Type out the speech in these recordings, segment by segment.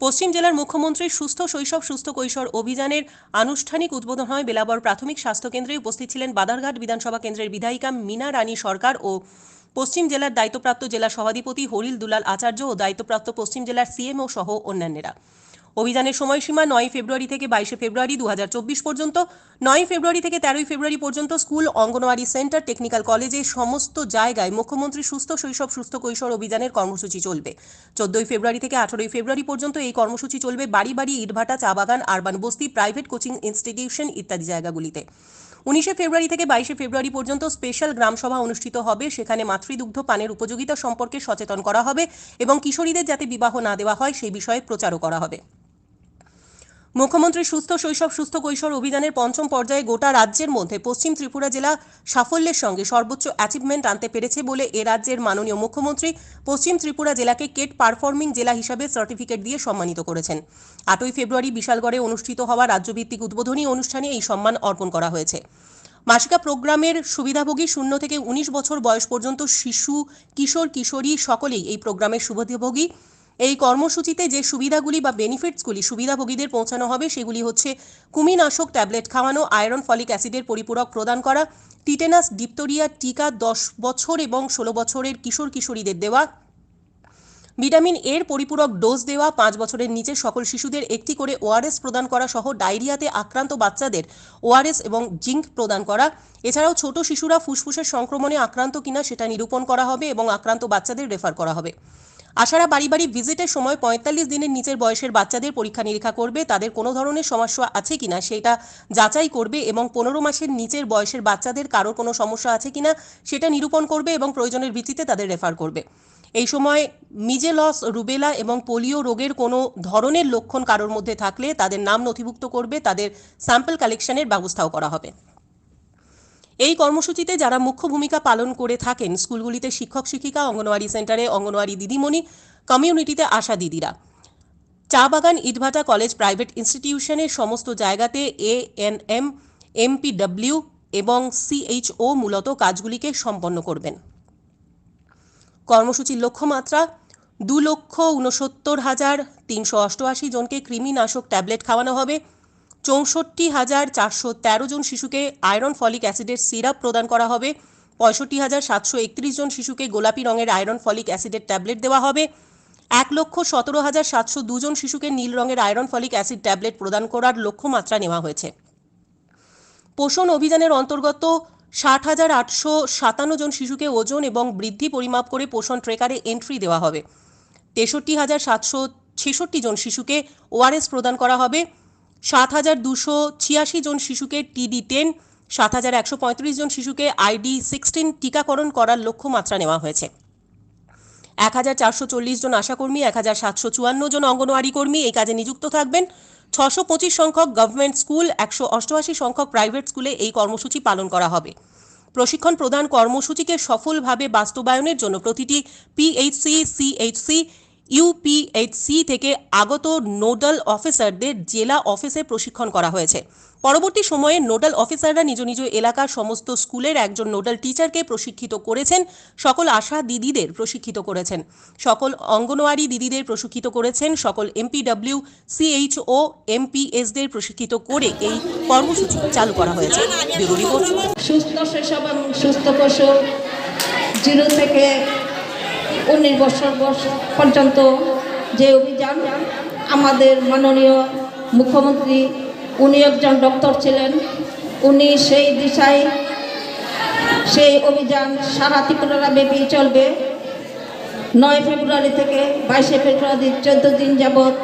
পশ্চিম জেলার মুখ্যমন্ত্রীর সুস্থ শৈশব সুস্থ কৈশোর অভিযানের আনুষ্ঠানিক উদ্বোধন হয় বেলাবর প্রাথমিক স্বাস্থ্য কেন্দ্রে। উপস্থিত ছিলেন বাদারঘাট বিধানসভা কেন্দ্রের বিধায়িকা মীনা রানী সরকার ও পশ্চিম জেলার দায়িত্বপ্রাপ্ত জেলা সভাধিপতি হরিল দুলাল আচার্য ও দায়িত্বপ্রাপ্ত পশ্চিম জেলার সিএমও সহ অন্যান্যরা। অভিযানের সময়সীমা 9 ফেব্রুয়ারি থেকে 22 ফেব্রুয়ারি 2024 পর্যন্ত। 9 ফেব্রুয়ারি থেকে 13 ফেব্রুয়ারি পর্যন্ত স্কুল, অঙ্গনওয়াড়ি সেন্টার, টেকনিক্যাল কলেজে সমস্ত জায়গায় মুখ্যমন্ত্রী সুস্থ শৈশব সুস্থ কৈশোর অভিযানের কর্মসূচি চলবে। 14 ফেব্রুয়ারি থেকে 18 ফেব্রুয়ারি পর্যন্ত এই কর্মসূচি চলবে বাড়ি বাড়ি, ইটভাটা, চা বাগান, আরবান বস্তি, প্রাইভেট কোচিং ইনস্টিটিউশন ইত্যাদি জায়গাগুলিতে। 19 ফেব্রুয়ারি থেকে 22 ফেব্রুয়ারি পর্যন্ত স্পেশাল গ্রামসভা অনুষ্ঠিত হবে। সেখানে মাতৃদুগ্ধ পানের উপযোগিতা সম্পর্কে সচেতন করা হবে এবং কিশোরীদের যাতে বিবাহ না দেওয়া হয় সেই বিষয়ে প্রচারও করা হবে। মুখ্যমন্ত্রী সুস্থ শৈশব সুস্থ কৈশোর অভিযানের পঞ্চম পর্যায়ে গোটা রাজ্যের মধ্যে পশ্চিম ত্রিপুরা জেলা সাফল্যের সঙ্গে সর্বোচ্চ অ্যাচিভমেন্ট আনতে পেরেছে বলে এ রাজ্যের মাননীয় মুখ্যমন্ত্রী পশ্চিম ত্রিপুরা জেলাকে কেট পারফর্মিং জেলা হিসাবে সার্টিফিকেট দিয়ে সম্মানিত করেছেন। 8 ফেব্রুয়ারি বিশালগড়ে অনুষ্ঠিত হওয়া রাজ্যভিত্তিক উদ্বোধনী অনুষ্ঠানে এই সম্মান অর্পণ করা হয়েছে। মাসিকা প্রোগ্রামের সুবিধাভোগী 0 থেকে 19 বছর বয়স পর্যন্ত শিশু, কিশোর, কিশোরী সকলেই এই প্রোগ্রামের সুবিধাভোগী। এই কর্মসূচিতে যে সুবিধাগুলি বা বেনিফিটসগুলি সুবিধাভোগীদের পৌঁছানো হবে সেগুলি হচ্ছে কৃমিনাশক ট্যাবলেট খাওয়ানো, আয়রন ফলিক অ্যাসিডের পরিপূরক প্রদান করা, টিটেনাস ডিপথেরিয়া টিকা 10 বছর এবং 16 বছরের কিশোর কিশোরীদের দেওয়া, ভিটামিন এর পরিপূরক ডোজ দেওয়া, 5 বছরের নিচে সকল শিশুদের একটি করে ওআরএস প্রদান করা সহ ডায়রিয়াতে আক্রান্ত বাচ্চাদের ওআরএস এবং জিঙ্ক প্রদান করা। এছাড়াও ছোট শিশুরা ফুসফুসের সংক্রমণে আক্রান্ত কিনা সেটা নিরূপণ করা হবে এবং আক্রান্ত বাচ্চাদের রেফার করা হবে। আশারা বাড়ি বাড়ি ভিজিটের সময় 45 দিনের নিচের বয়সের বাচ্চাদের পরীক্ষা নিরীক্ষা করবে, তাদের কোনো ধরনের সমস্যা আছে কিনা সেটা যাচাই করবে এবং 15 মাসের নিচের বয়সের বাচ্চাদের কারোর কোনো সমস্যা আছে কিনা সেটা নিরূপণ করবে এবং প্রয়োজনের ভিত্তিতে তাদের রেফার করবে। এই সময় মিজেলস, রুবেলা এবং পোলিও রোগের কোনো ধরনের লক্ষণ কারোর মধ্যে থাকলে তাদের নাম নথিভুক্ত করবে, তাদের স্যাম্পল কালেকশনের ব্যবস্থাও করা হবে। এই কর্মসূচিতে যারা মুখ্য ভূমিকা পালন করে থাকেন স্কুলগুলিতে শিক্ষক শিক্ষিকা, অঙ্গনওয়াড়ি সেন্টারে অঙ্গনওয়াড়ি দিদিমণি, কমিউনিটিতে আশা দিদিরা, চা বাগান, ইটভাটা, কলেজ, প্রাইভেট ইনস্টিটিউশনের সমস্ত জায়গাতে এএনএম, এমপিডব্লিউ এবং সিএইচও মূলত কাজগুলিকে সম্পন্ন করবেন। কর্মসূচির লক্ষ্যমাত্রা 2,69,388 জনকে কৃমিনাশক ট্যাবলেট খাওয়ানো হবে, 64,413 জন শিশুকে আয়রন ফলিক অ্যাসিডের সিরাপ প্রদান করা হবে, 65,731 জন শিশুকে গোলাপি রঙের আয়রন ফলিক অ্যাসিডের ট্যাবলেট দেওয়া হবে, 1,17,702 জন শিশুকে নীল রঙের আয়রন ফলিক অ্যাসিড ট্যাবলেট প্রদান করার লক্ষ্যমাত্রা নেওয়া হয়েছে। পোষণ অভিযানের অন্তর্গত 60,857 জন শিশুকে ওজন এবং বৃদ্ধি পরিমাপ করে পোষণ ট্রেকারে এন্ট্রি দেওয়া হবে, 63,766 জন শিশুকে ওআরএস প্রদান করা হবে, 7,286 জন শিশুকে TD10, 7,135 জন শিশুকে ID16 টিকাকরণ করার লক্ষ্যমাত্রা নেওয়া হয়েছে। 1,440 জন আশাকর্মী, 1,754 জন অঙ্গনওয়াড়ি কর্মী এই কাজে নিযুক্ত থাকবেন। 625 সংখ্যক গভর্নমেন্ট স্কুল, 188 সংখ্যক প্রাইভেট স্কুলে এই কর্মসূচি পালন করা হবে। প্রশিক্ষণ প্রদান কর্মসূচিকে সফলভাবে বাস্তবায়নের জন্য প্রতিটি পিএইচসি, সিএইচসি, ইউপিএইচসি থেকে আগত নোডাল অফিসারদের জেলা অফিসে প্রশিক্ষণ করা হয়েছে। পরবর্তী সময়ে নোডাল অফিসাররা নিজ নিজ এলাকার সমস্ত স্কুলের একজন নোডাল টিচারকে প্রশিক্ষিত করেছেন, সকল আশা দিদিদের প্রশিক্ষিত করেছেন, সকল অঙ্গনওয়াড়ি দিদিদের প্রশিক্ষিত করেছেন, সকল এমপিডব্লিউ, সিএইচও, এমপিএসদের প্রশিক্ষিত করে এই কর্মসূচি চালু করা হয়েছে। Bureau report. সুস্থ শৈশব এবং সুস্থ কৈশোর 0 থেকে 19 বছর পর্যন্ত যে অভিযান আমাদের মাননীয় মুখ্যমন্ত্রী, উনি একজন ডক্টর ছিলেন, উনি সেই দিশায় সেই অভিযান সারা ত্রিপুরা ব্যাপী চলবে। 9 ফেব্রুয়ারি থেকে 22 ফেব্রুয়ারি 14 দিন যাবৎ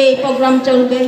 এই প্রোগ্রাম চলবে।